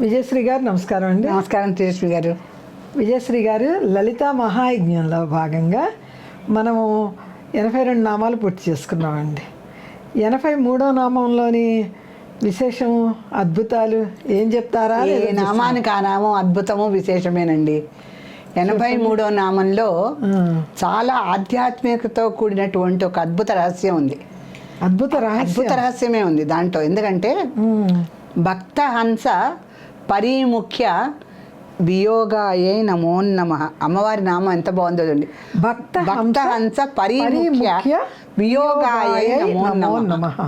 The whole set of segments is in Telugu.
విజయశ్రీ గారు నమస్కారం అండి. నమస్కారం తేజస్వి గారు. విజయశ్రీ గారు, లలితా మహాయజ్ఞంలో భాగంగా మనము 82 నామాలు పూర్తి చేసుకున్నామండి. 83వ నామంలోని విశేషం, అద్భుతాలు ఏం చెప్తారా? ఏ నామానికి ఆ నామం అద్భుతము విశేషమేనండి. 83వ నామంలో చాలా ఆధ్యాత్మికతో కూడినటువంటి ఒక అద్భుత రహస్యం ఉంది. అద్భుత రహస్యమే ఉంది దాంట్లో. ఎందుకంటే భక్త హంస పరిముఖ్య వియోగాయే నమో నమః. అమ్మవారి నామం ఎంత బాగుందో చూడండి. భక్త హంస పరిముఖ్య వియోగాయే నమో నమః.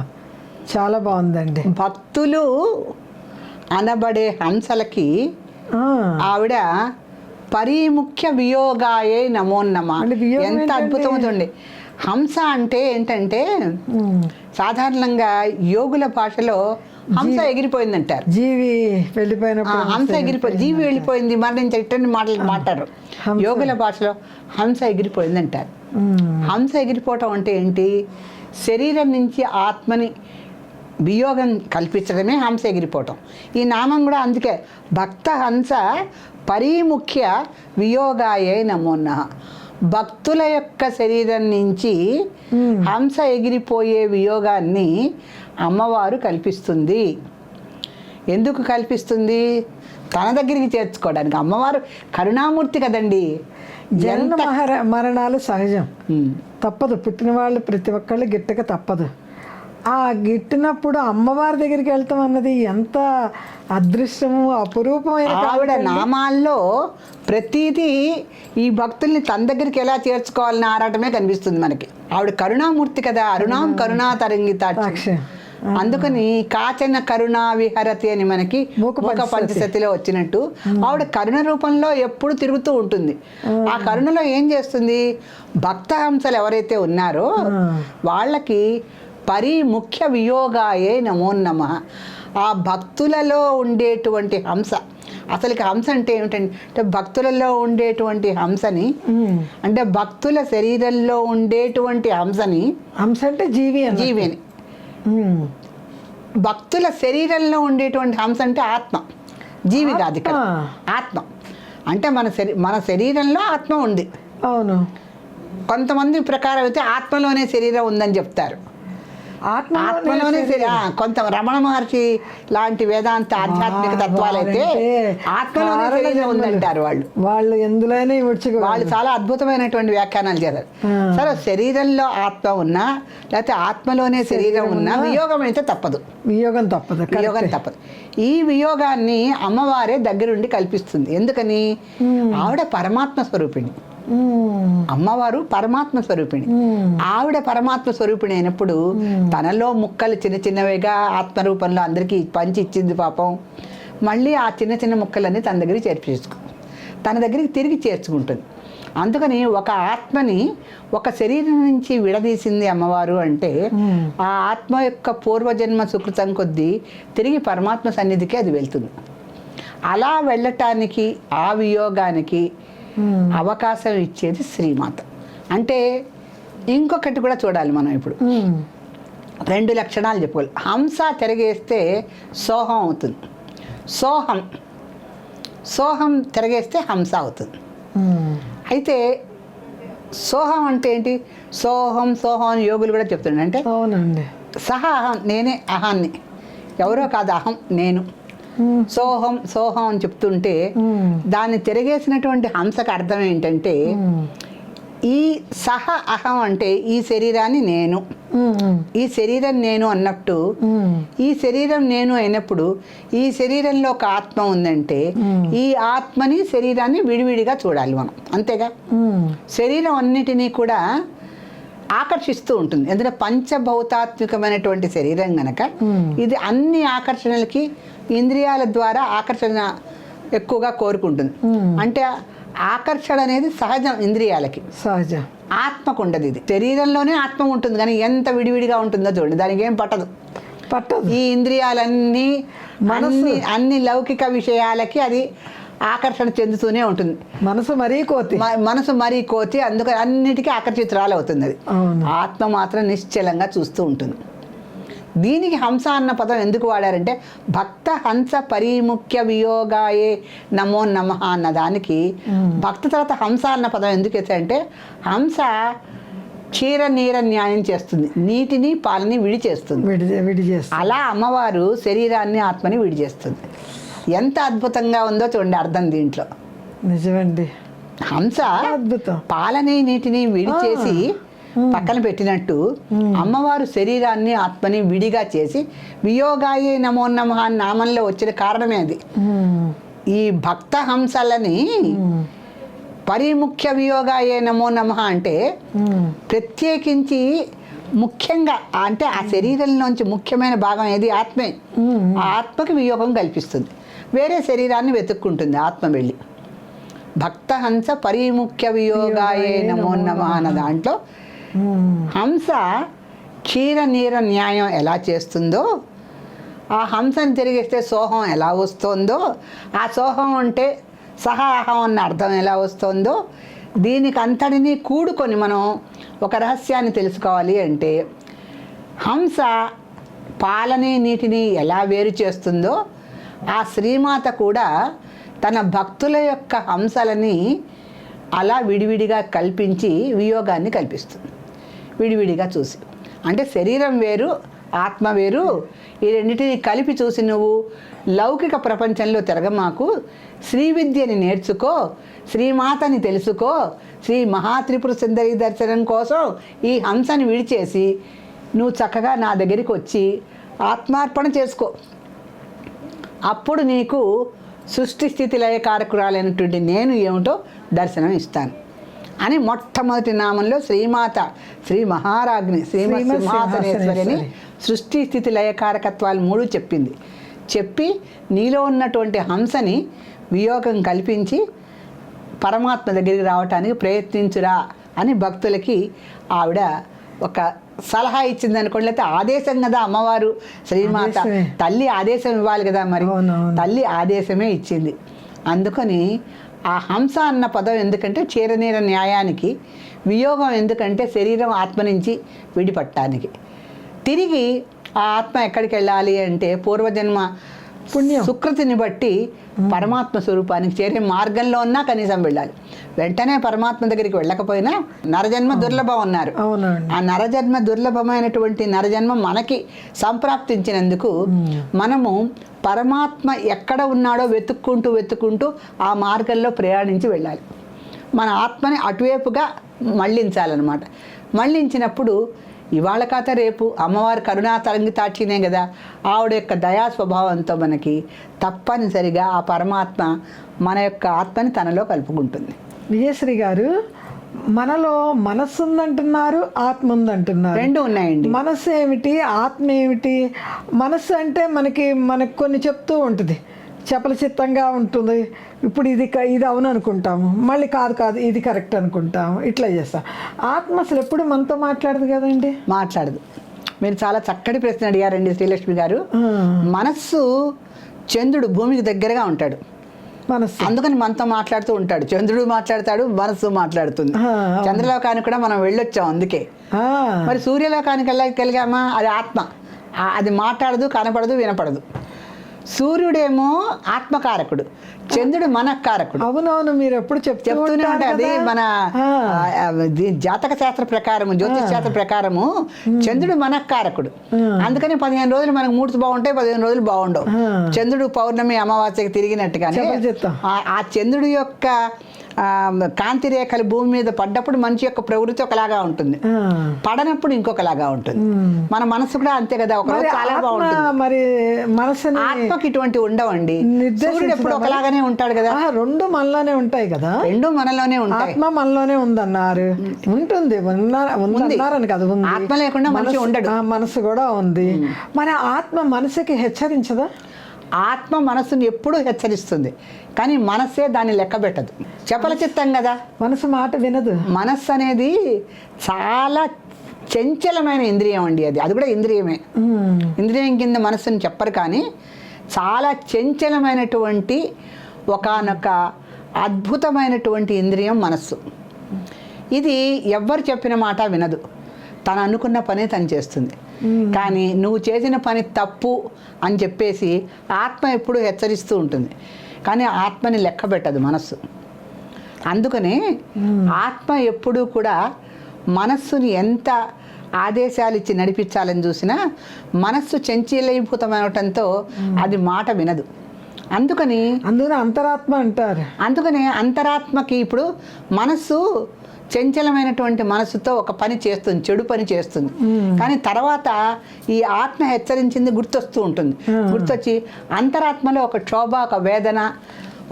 చాలా బాగుందండి. భక్తులు అనబడే హంసలకి ఆవిడ పరిముఖ్య వియోగాయే నమో నమః. ఎంత అద్భుతం చూడండి. హంస అంటే ఏంటంటే సాధారణంగా యోగుల భాషలో హంస ఎగిరిపోయిందంటారు. జీవి వెళ్ళిపోయినప్పుడు హంస ఎగిరిపోయింది, జీవి వెళ్ళిపోయింది, మరణించే ఇట్టని మాటలు మాట్లాడరు. యోగుల భాషలో హంస ఎగిరిపోయిందంటారు. హంస ఎగిరిపోవటం అంటే ఏంటి? శరీరం నుంచి ఆత్మని వియోగం కల్పించడమే హంస ఎగిరిపోవటం. ఈ నామం కూడా అందుకే భక్త హంస పరిముఖ్య వియోగాయే నమో నమః. భక్తుల యొక్క శరీరం నుంచి హంస ఎగిరిపోయే వియోగాన్ని అమ్మవారు కల్పిస్తుంది. ఎందుకు కల్పిస్తుంది? తన దగ్గరికి చేర్చుకోవడానికి. అమ్మవారు కరుణామూర్తి కదండి. జనన మరణాలు సహజం, తప్పదు. పుట్టిన వాళ్ళు ప్రతి ఒక్కళ్ళు గిట్టక తప్పదు. ఆ గిట్టినప్పుడు అమ్మవారి దగ్గరికి వెళ్తాం అన్నది ఎంత అదృష్టము, అపురూపమైన. ఆవిడ నామాల్లో ప్రతిదీ ఈ భక్తుల్ని తన దగ్గరికి ఎలా చేర్చుకోవాలని ఆరాటమే కనిపిస్తుంది మనకి. ఆవిడ కరుణామూర్తి కదా. అరుణాం కరుణా తరంగితాక్షి. అందుకని కాచన కరుణా విహరతి అని మనకి మూక పంచశతిలో వచ్చినట్టు ఆవిడ కరుణ రూపంలో ఎప్పుడు తిరుగుతూ ఉంటుంది. ఆ కరుణలో ఏం చేస్తుంది? భక్త హంసలు ఎవరైతే ఉన్నారో వాళ్ళకి పరిముఖ్య వియోగాయే నమో నమః. ఆ భక్తులలో ఉండేటువంటి హంస, అసలుకి హంస అంటే ఏమిటంటే భక్తులలో ఉండేటువంటి హంసని, అంటే భక్తుల శరీరంలో ఉండేటువంటి హంసని, హంస అంటే జీవిని, భక్తుల శరీరంలో ఉండేటువంటి హంస అంటే ఆత్మ, జీవి కాదు ఇక్కడ. ఆత్మ అంటే మన శరీరంలో ఆత్మ ఉంది. అవును. కొంతమంది ప్రకారం అయితే ఆత్మలోనే శరీరం ఉందని చెప్తారు. ఆత్మలోనే కొంత రమణ మహర్షి లాంటి వేదాంత ఆధ్యాత్మిక తత్వాలైతే ఆత్మలోనే శరీరం ఉందంటారు. వాళ్ళు ఎందులోనే వాళ్ళు చాలా అద్భుతమైనటువంటి వ్యాఖ్యానాలు చేశారు. సరే, శరీరంలో ఆత్మ ఉన్నా లేకపోతే ఆత్మలోనే శరీరం ఉన్నా వియోగం అయితే తప్పదు. వియోగం తప్పదు. ఈ వియోగాన్ని అమ్మవారే దగ్గరుండి కల్పిస్తుంది. ఎందుకని? ఆవిడ పరమాత్మ స్వరూపిణి. అమ్మవారు పరమాత్మ స్వరూపిణి. ఆవిడ పరమాత్మ స్వరూపిణి అయినప్పుడు తనలో ముక్కలు చిన్న చిన్నవిగా ఆత్మరూపంలో అందరికీ పంచి ఇచ్చింది పాపం. మళ్ళీ ఆ చిన్న చిన్న ముక్కలన్నీ తన దగ్గరికి తన దగ్గరికి తిరిగి చేర్చుకుంటుంది. అందుకని ఒక ఆత్మని ఒక శరీరం నుంచి విడదీసింది అమ్మవారు అంటే ఆ ఆత్మ యొక్క పూర్వజన్మ సుకృతం కొద్దీ తిరిగి పరమాత్మ సన్నిధికి అది వెళ్తుంది. అలా వెళ్ళటానికి, ఆ వియోగానికి అవకాశం ఇచ్చేది శ్రీమాత. అంటే ఇంకొకటి కూడా చూడాలి మనం. ఇప్పుడు 2 లక్షణాలు చెప్పుకోవాలి. హంస తిరగేస్తే సోహం అవుతుంది. సోహం తిరగేస్తే హంస అవుతుంది. అయితే సోహం అంటే ఏంటి? సోహం అని యోగులు కూడా చెప్తుండే. అంటే అవునండి, సహ అహం, నేనే అహాన్ని, ఎవరో కాదు, అహం నేను. సోహం అని చెప్తుంటే దాన్ని తిరగేసినటువంటి హంసకు అర్థం ఏంటంటే ఈ సహ అహం అంటే ఈ శరీరాన్ని నేను, ఈ శరీరం నేను అన్నట్టు, ఈ శరీరం నేను అయినప్పుడు ఈ శరీరంలో ఒక ఆత్మ ఉందంటే ఈ ఆత్మని శరీరాన్ని విడివిడిగా చూడాలి మనం. అంతేగా? శరీరం అన్నిటినీ కూడా ఆకర్షిస్తూ ఉంటుంది. ఎందుకంటే పంచభౌతాత్మికమైనటువంటి శరీరం గనక ఇది అన్ని ఆకర్షణలకి ఇంద్రియాల ద్వారా ఆకర్షణ ఎక్కువగా కోరుకుంటుంది. అంటే ఆకర్షణ అనేది సహజం ఇంద్రియాలకి, సహజం. ఆత్మకు ఉండదు. ఇది శరీరంలోనే ఆత్మ ఉంటుంది, కానీ ఎంత విడివిడిగా ఉంటుందో చూడండి. దానికి ఏం పట్టదు. ఈ ఇంద్రియాలన్నీ అన్ని లౌకిక విషయాలకి అది ఆకర్షణ చెందుతూనే ఉంటుంది. మనసు మరీ కోతి అందుకని అన్నిటికీ ఆకర్షితురాలు అవుతుంది. అది ఆత్మ మాత్రం నిశ్చలంగా చూస్తూ ఉంటుంది. దీనికి హంస అన్న పదం ఎందుకు వాడారంటే భక్త హంస పరిముఖ్య వియోగాయే నమో నమః అన్న దానికి భక్త తర్వాత హంస అన్న పదం ఎందుకు వేసారంటే హంస క్షీర నీర న్యాయం చేస్తుంది, నీటిని పాలని విడి చేస్తుంది. విడి చేస్తుంది. అలా అమ్మవారు శరీరాన్ని ఆత్మని విడి చేస్తుంది. ఎంత అద్భుతంగా ఉందో చూడండి అర్థం దీంట్లో. నిజమండి. హంస అద్భుతం. పాలని నీటిని విడి చేసి పక్కన పెట్టినట్టు అమ్మవారు శరీరాన్ని ఆత్మని విడిగా చేసి వియోగాయే నమో నమః అని నామంలో వచ్చిన కారణమే అది. ఈ భక్త హంసలని పరిముఖ్య వియోగాయే నమో నమః అంటే ప్రత్యేకించి ముఖ్యంగా అంటే ఆ శరీరంలోంచి ముఖ్యమైన భాగం ఏది? ఆత్మే. ఆ ఆత్మకి వియోగం కల్పిస్తుంది, వేరే శరీరాన్ని వెతుక్కుంటుంది ఆత్మ వెళ్ళి. భక్త హంస పరిముఖ్య వియోగాయే నమో నమః అన్న దాంట్లో హంస క్షీర నీర న్యాయం ఎలా చేస్తుందో, ఆ హంసని తిరిగిస్తే సోహం ఎలా వస్తుందో, ఆ సోహం అంటే సహా అహం అన్న అర్థం ఎలా వస్తుందో, దీనికి అంతటినీ కూడుకొని మనం ఒక రహస్యాన్ని తెలుసుకోవాలి అంటే హంస పాలని నీటిని ఎలా వేరు చేస్తుందో ఆ శ్రీమాత కూడా తన భక్తుల యొక్క హంసలని అలా విడివిడిగా కల్పించి వియోగాన్ని కల్పిస్తుంది. విడివిడిగా చూసి అంటే శరీరం వేరు ఆత్మ వేరు, ఈ రెండింటిని కలిపి చూసి నువ్వు లౌకిక ప్రపంచంలో తిరగమాకు, శ్రీ విద్యని నేర్చుకో, శ్రీమాతని తెలుసుకో, శ్రీ మహాత్రిపుర సుందరి దర్శనం కోసం ఈ హంసని విడిచేసి నువ్వు చక్కగా నా దగ్గరికి వచ్చి ఆత్మార్పణ చేసుకో. అప్పుడు నీకు సృష్టి స్థితి లయ కారకురాలైనటువంటి నేను ఏమిటో దర్శనం ఇస్తాను అని మొట్టమొదటి నామంలో శ్రీమాత శ్రీ మహారాజ్ని శ్రీమత్ సింహాసనేశ్వరిని సృష్టి స్థితి లయకారకత్వాలు 3 చెప్పింది. చెప్పి నీలో ఉన్నటువంటి హంసని వియోగం కల్పించి పరమాత్మ దగ్గరికి రావటానికి ప్రయత్నించురా అని భక్తులకి ఆవిడ ఒక సలహా ఇచ్చింది అనుకోండి. లేకపోతే ఆదేశం కదా అమ్మవారు శ్రీమాత, తల్లి ఆదేశం ఇవ్వాలి కదా, మరి తల్లి ఆదేశమే ఇచ్చింది. అందుకని ఆ హంస అన్న పదం ఎందుకంటే క్షీరనీర న్యాయానికి, వియోగం ఎందుకంటే శరీరం ఆత్మ నుంచి విడిపట్టానికి. తిరిగి ఆ ఆత్మ ఎక్కడికి వెళ్ళాలి అంటే పూర్వజన్మ పుణ్యం సుకృతిని బట్టి పరమాత్మ స్వరూపానికి చేరే మార్గంలో ఉన్నా కనీసం వెళ్ళాలి. వెంటనే పరమాత్మ దగ్గరికి వెళ్ళకపోయినా నరజన్మ దుర్లభం అన్నారు. ఆ నరజన్మ దుర్లభమైనటువంటి నరజన్మ మనకి సంప్రాప్తించినందుకు మనము పరమాత్మ ఎక్కడ ఉన్నాడో వెతుక్కుంటూ ఆ మార్గంలో ప్రయాణించి వెళ్ళాలి. మన ఆత్మని అటువైపుగా మళ్ళించాలన్నమాట. మళ్ళించినప్పుడు ఇవాళ కాత రేపు అమ్మవారి కరుణా తరంగి తాక్షినే కదా, ఆవిడ యొక్క దయా స్వభావంతో మనకి తప్పనిసరిగా ఆ పరమాత్మ మన యొక్క ఆత్మని తనలో కలుపుకుంటుంది. విజయశ్రీ గారు, మనలో మనస్సు ఉందంటున్నారు, ఆత్మ ఉందంటున్నారు. 2 ఉన్నాయండి. మనస్సు ఏమిటి, ఆత్మ ఏమిటి? మనస్సు అంటే మనకు కొన్ని చెప్తూ ఉంటుంది, చపలచిత్తంగా ఉంటుంది. ఇప్పుడు ఇది అవును అనుకుంటాము, మళ్ళీ కాదు ఇది కరెక్ట్ అనుకుంటాము, ఇట్లా చేస్తాం. ఆత్మ అసలు ఎప్పుడు మనతో మాట్లాడదు కదండి. మాట్లాడదు. మీరు చాలా చక్కటి ప్రశ్న అడిగారండి శ్రీలక్ష్మి గారు. మనస్సు చంద్రుడు భూమికి దగ్గరగా ఉంటాడు, మనస్సు అందుకని మనతో మాట్లాడుతూ ఉంటాడు. చంద్రుడు మాట్లాడతాడు, మనస్సు మాట్లాడుతుంది. చంద్రలోకానికి కూడా మనం వెళ్ళొచ్చాం అందుకే. మరి సూర్యలోకానికి వెళ్ళగలిగామా? అది ఆత్మ, అది మాట్లాడదు, కనపడదు, వినపడదు. సూర్యుడేమో ఆత్మకారకుడు, చంద్రుడు మనకారకుడు. అవునవును, మీరు ఎప్పుడు చెప్తూనే ఉంటే అది మన జాతక శాస్త్ర ప్రకారము, జ్యోతిష్ శాస్త్ర ప్రకారము చంద్రుడు మనకారకుడు. అందుకని 15 రోజులు మనకు మూడ్స్ బాగుంటాయి, 15 రోజులు బాగుండవు. చంద్రుడు పౌర్ణమి అమావాస్యకి తిరిగినట్టుగానే ఆ చంద్రుడి యొక్క కాంతి రేఖలు భూమి మీద పడ్డప్పుడు మనిషి యొక్క ప్రవృత్తి ఒకలాగా ఉంటుంది, పడనప్పుడు ఇంకొకలాగా ఉంటుంది. మన మనసు కూడా అంతే కదా, ఒకరోజు చాలా బాగుంటుంది, మరి మనసు ఆత్మకి ఇటువంటి ఉండవండి. సూర్యుడు ఎప్పుడు ఒకలాగానే ఉంటాడు కదా. 2 మనలోనే ఉంటాయి కదా. 2 మనలోనే ఉంటాయి. ఆత్మ మనలోనే ఉందన్నారు, ఉంటుంది ఉందన్నారని కదా, ఆత్మ లేకుండా మనిషి ఉండడు. మనసు కూడా ఉంది. మరి ఆత్మ మనసుకి హెచ్చరించదా? ఆత్మ మనస్సుని ఎప్పుడూ హెచ్చరిస్తుంది, కానీ మనస్సే దాన్ని లెక్క పెట్టదు. చపలచిత్తం కదా, మనసు మాట వినదు. మనస్సు అనేది చాలా చంచలమైన ఇంద్రియం అండి. అది కూడా ఇంద్రియమే. ఇంద్రియం కింద మనస్సుని చెప్పరు, కానీ చాలా చంచలమైనటువంటి ఒకానొక అద్భుతమైనటువంటి ఇంద్రియం మనస్సు. ఇది ఎవ్వరు చెప్పిన మాట వినదు, తను అనుకున్న పనే తను చేస్తుంది. కానీ నువ్వు చేసిన పని తప్పు అని చెప్పేసి ఆత్మ ఎప్పుడూ హెచ్చరిస్తూ ఉంటుంది, కానీ ఆత్మని లెక్క పెట్టదు మనస్సు. అందుకనే ఆత్మ ఎప్పుడూ కూడా మనస్సుని ఎంత ఆదేశాలు ఇచ్చి నడిపించాలని చూసినా మనస్సు చంచలీభూతమవటంతో అది మాట వినదు. అందుకని అంతరాత్మ అంటారు. అందుకనే అంతరాత్మకి ఇప్పుడు మనస్సు చంచలమైనటువంటి మనసుతో ఒక పని చేస్తుంది, చెడు పని చేస్తుంది. కానీ తర్వాత ఈ ఆత్మ హెచ్చరించింది గుర్తొస్తూ ఉంటుంది. గుర్తొచ్చి అంతరాత్మలో ఒక క్షోభ, ఒక వేదన,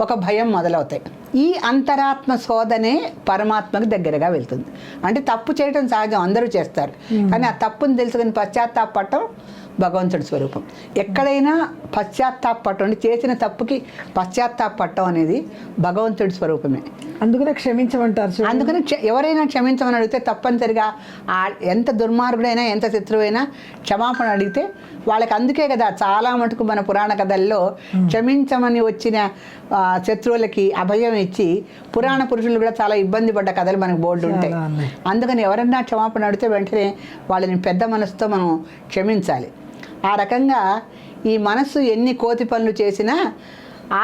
ఒక భయం మొదలవుతాయి. ఈ అంతరాత్మ శోధనే పరమాత్మకు దగ్గరగా వెళ్తుంది. అంటే తప్పు చేయటం సహజం, అందరూ చేస్తారు. కానీ ఆ తప్పుని తెలుసుకుని పశ్చాత్తాపడటం భగవంతుడి స్వరూపం. ఎక్కడైనా పశ్చాత్తాపడటం అంటే చేసిన తప్పుకి పశ్చాత్తాపడటం అనేది భగవంతుడి స్వరూపమే. అందుకనే క్షమించమంటారు. అందుకని ఎవరైనా క్షమించమని అడిగితే తప్పనిసరిగా ఎంత దుర్మార్గుడైనా ఎంత శత్రువైనా క్షమాపణ అడిగితే వాళ్ళకి, అందుకే కదా చాలా మటుకు మన పురాణ కథల్లో క్షమించమని వచ్చిన శత్రువులకి అభయం ఇచ్చి పురాణ పురుషులు కూడా చాలా ఇబ్బంది పడ్డ కథలు మనకు బోర్డు ఉంటాయి. అందుకని ఎవరన్నా క్షమాపణ అడిగితే వెంటనే వాళ్ళని పెద్ద మనసుతో మనం క్షమించాలి. ఆ రకంగా ఈ మనస్సు ఎన్ని కోతి పనులు చేసినా,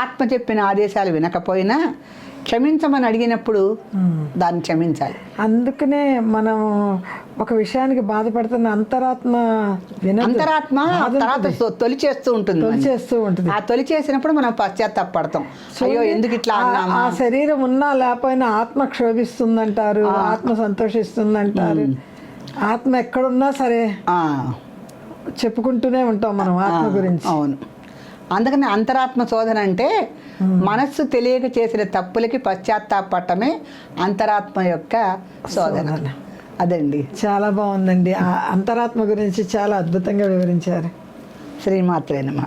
ఆత్మ చెప్పిన ఆదేశాలు వినకపోయినా క్షమించమని అడిగినప్పుడు దాన్ని క్షమించాలి. అందుకనే మనం ఒక విషయానికి బాధపడుతున్న అంతరాత్మ తర్వాత తొలి చేస్తూ ఉంటుంది. ఆ తొలి చేసినప్పుడు మనం పశ్చాత్తాపడతాం, అయ్యో ఎందుకు ఇట్లా అన్నామా. ఆ శరీరం ఉన్నా లేకపోయినా ఆత్మ క్షోభిస్తుందంటారు, ఆత్మ సంతోషిస్తుందంటారు. ఆత్మ ఎక్కడున్నా సరే చెప్పుకుంటూనే ఉంటాం మనం ఆత్మ గురించి. అవును. అందుకని అంతరాత్మ శోధన అంటే మనస్సు తెలియక చేసిన తప్పులకి పశ్చాత్తాపడటమే అంతరాత్మ యొక్క శోధన. అదండి. చాలా బాగుందండి. అంతరాత్మ గురించి చాలా అద్భుతంగా వివరించారు. శ్రీమాత్రే నమః.